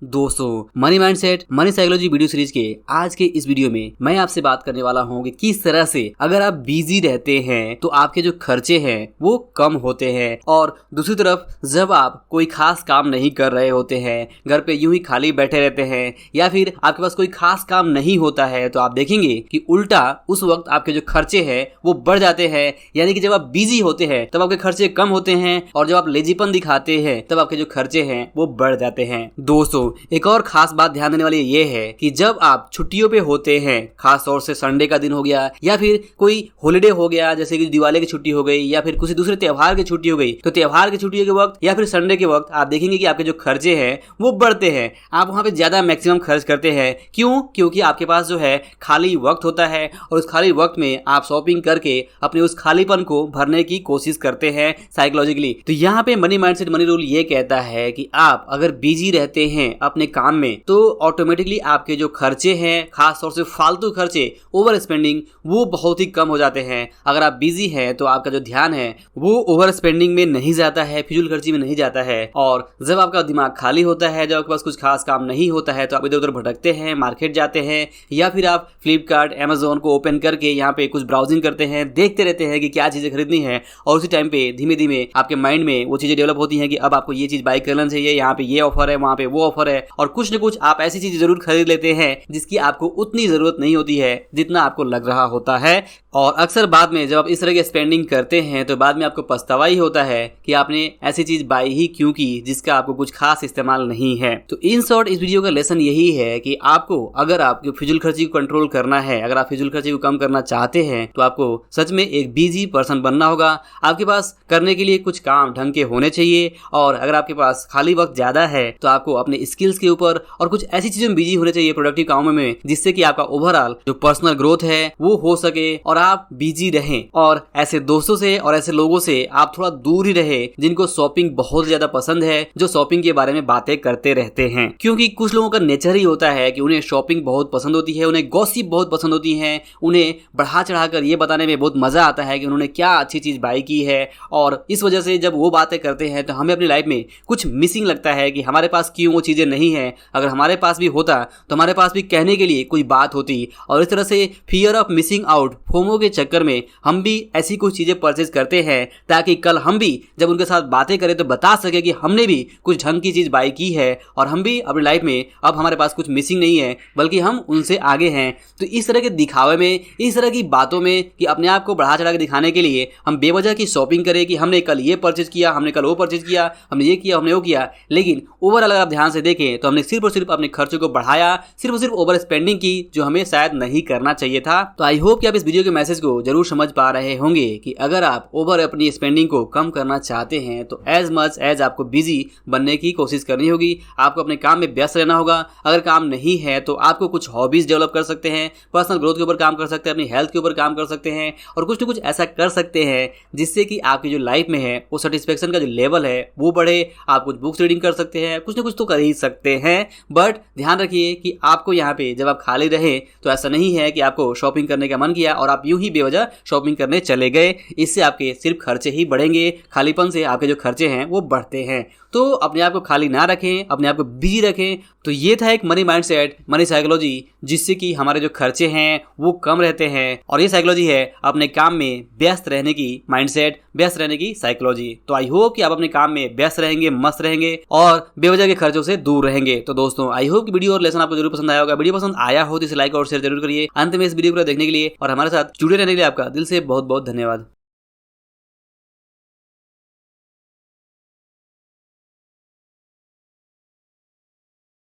दोस्तों, money mindset money psychology video series के आज के इस वीडियो में मैं आपसे बात करने वाला हूँ कि किस तरह से अगर आप बिजी रहते हैं तो आपके जो खर्चे हैं वो कम होते हैं, और दूसरी तरफ जब आप कोई खास काम नहीं कर रहे होते हैं, घर पे यूं ही खाली बैठे रहते हैं या फिर आपके पास कोई खास काम नहीं होता है, तो आप देखेंगे कि उल्टा उस वक्त आपके जो खर्चे हैं वो बढ़ जाते हैं। यानी कि जब आप बिजी होते हैं तब आपके खर्चे कम होते हैं, और जब आप लेजीपन दिखाते हैं तब आपके जो खर्चे हैं वो बढ़ जाते हैं। दोस्तों, एक और खास बात ध्यान देने वाली ये है कि जब आप छुट्टियों पे होते हैं, खास तौर से संडे का दिन हो गया या फिर कोई हॉलिडे हो गया, जैसे कि दिवाली की छुट्टी हो गई या फिर किसी दूसरे त्योहार की छुट्टी हो गई, तो त्योहार की छुट्टियों के वक्त या फिर संडे के वक्त आप देखेंगे कि आपके जो खर्चे हैं वो बढ़ते हैं। आप वहां पे ज्यादा मैक्सिमम खर्च करते हैं। क्यों? क्योंकि आपके पास जो है खाली वक्त होता है, और उस खाली वक्त में आप शॉपिंग करके अपने उस खालीपन को भरने की कोशिश करते हैं साइकोलॉजिकली। तो यहाँ पे मनी माइंडसेट मनी रूल ये कहता है कि आप अगर बिजी रहते हैं अपने काम में तो ऑटोमेटिकली आपके जो खर्चे हैं, खास तौर से फालतू खर्चे, ओवर स्पेंडिंग, वो बहुत ही कम हो जाते हैं। अगर आप बिजी हैं तो आपका जो ध्यान है वो ओवर स्पेंडिंग में नहीं जाता है, फिजूल खर्ची में नहीं जाता है। और जब आपका दिमाग खाली होता है, जब आपके पास कुछ खास काम नहीं होता है, तो आप इधर उधर भटकते हैं, मार्केट जाते हैं या फिर आप फ्लिपकार्ट, अमेजोन को ओपन करके यहाँ पे कुछ ब्राउजिंग करते हैं, देखते रहते हैं कि क्या चीजें खरीदनी है। और उसी टाइम पे धीमे धीमे आपके माइंड में वो चीजें डेवलप होती हैं कि अब आपको ये चीज बाय करना चाहिए, यहाँ पे ये ऑफर है, वहाँ पे वो ऑफर है, और कुछ न कुछ आप ऐसी चीज जरूर खरीद लेते हैं जिसकी आपको उतनी जरूरत नहीं होती है जितना आपको लग रहा होता है। और अक्सर बाद में जब आप इस तरह की स्पेंडिंग करते हैं तो बाद में आपको पछतावा ही होता है कि आपने ऐसी चीज बाय ही क्यों की जिसका आपको कुछ खास इस्तेमाल नहीं है। तो इन शॉर्ट इस वीडियो का लेसन यही है कि आपको अगर आपके फिजूल खर्ची को कंट्रोल करना है, अगर आप फिजूल खर्ची को कम करना चाहते हैं, तो आपको सच में एक बिजी पर्सन बनना होगा। आपके पास करने के लिए कुछ काम ढंग के होने चाहिए, और अगर आपके पास खाली वक्त ज्यादा है तो आपको अपने स्किल्स के ऊपर और कुछ ऐसी चीजों में बिजी होने चाहिए, प्रोडक्टिव कामों में, जिससे कि आपका ओवरऑल जो पर्सनल ग्रोथ है वो हो सके और आप बिजी रहें। और ऐसे दोस्तों से और ऐसे लोगों से आप थोड़ा दूर ही रहे जिनको शॉपिंग बहुत ज्यादा पसंद है, जो शॉपिंग के बारे में बातें करते रहते हैं। क्योंकि कुछ लोगों का नेचर ही होता है कि उन्हें शॉपिंग बहुत पसंद होती है, उन्हें गॉसिप बहुत पसंद होती है, उन्हें बढ़ा चढ़ाकर ये बताने में बहुत मजा आता है कि उन्होंने क्या अच्छी चीज बाय की है। और इस वजह से जब वो बातें करते हैं तो हमें अपनी लाइफ में कुछ मिसिंग लगता है कि हमारे पास क्यों वो चीजें नहीं है। अगर हमारे पास भी होता तो हमारे पास भी कहने के लिए कोई बात होती। और इस तरह से fear of missing out, FOMO के चक्कर में हम भी ऐसी कुछ चीजें परचेज करते हैं ताकि कल हम भी जब उनके साथ बातें करें तो बता सके कि हमने भी कुछ ढंग की चीज बाय की है, और हम भी अपनी लाइफ में अब हमारे पास कुछ मिसिंग नहीं है बल्कि हम उनसे आगे हैं। तो इस तरह के दिखावे में, इस तरह की बातों में कि अपने आप को बढ़ा चढ़ा के दिखाने के लिए हम बेवजह की शॉपिंग करें कि हमने कल ये परचेज किया, हमने कल वो परचेज किया, हमने ये किया, हमने वो किया, लेकिन ओवरऑल अगर आप ध्यान से देखें तो हमने सिर्फ और सिर्फ अपने खर्चों को बढ़ाया, सिर्फ और सिर्फ ओवर स्पेंडिंग की, जो हमें शायद नहीं करना चाहिए था। तो आई होप कि आप इस वीडियो के मैसेज को जरूर समझ पा रहे होंगे कि अगर आप ओवर अपनी स्पेंडिंग को कम करना चाहते हैं तो एज मच एज आपको बिजी बनने की कोशिश करनी होगी। आपको अपने काम में व्यस्त रहना होगा। अगर काम नहीं है तो आपको कुछ हॉबीज डेवलप कर सकते हैं, पर्सनल ग्रोथ के ऊपर काम कर सकते हैं, अपनी हेल्थ के ऊपर काम कर सकते हैं, और कुछ न कुछ ऐसा कर सकते हैं जिससे कि आपकी जो लाइफ में है वो सेटिस्फेक्शन का जो लेवल है वो बढ़े। आप कुछ बुक्स रीडिंग कर सकते हैं, कुछ न कुछ तो कर ही सकते हैं। बट ध्यान रखिए कि आपको यहाँ पे जब आप खाली रहे तो ऐसा नहीं है कि आपको शॉपिंग करने का मन किया और आप यूं ही बेवजह शॉपिंग करने चले गए। इससे आपके सिर्फ खर्चे ही बढ़ेंगे, खालीपन से आपके जो खर्चे हैं वो बढ़ते हैं। तो अपने आप को खाली ना रखें, अपने आप को बिजी रखें। तो ये था एक मनी माइंडसेट मनी साइकोलॉजी, जिससे कि हमारे जो खर्चे हैं वो कम रहते हैं, और ये साइकोलॉजी है अपने काम में व्यस्त रहने की माइंडसेट, व्यस्त रहने की साइकोलॉजी। तो आई होप कि आप अपने काम में व्यस्त रहेंगे, मस्त रहेंगे और बेवजह के खर्चों से दूर रहेंगे। तो दोस्तों, आई होप कि वीडियो और लेसन आपको जरूर पसंद आया होगा। वीडियो पसंद आया हो तो इसे लाइक और शेयर जरूर करिए। अंत में इस वीडियो को देखने के लिए और हमारे साथ जुड़े रहने के लिए आपका दिल से बहुत बहुत धन्यवाद।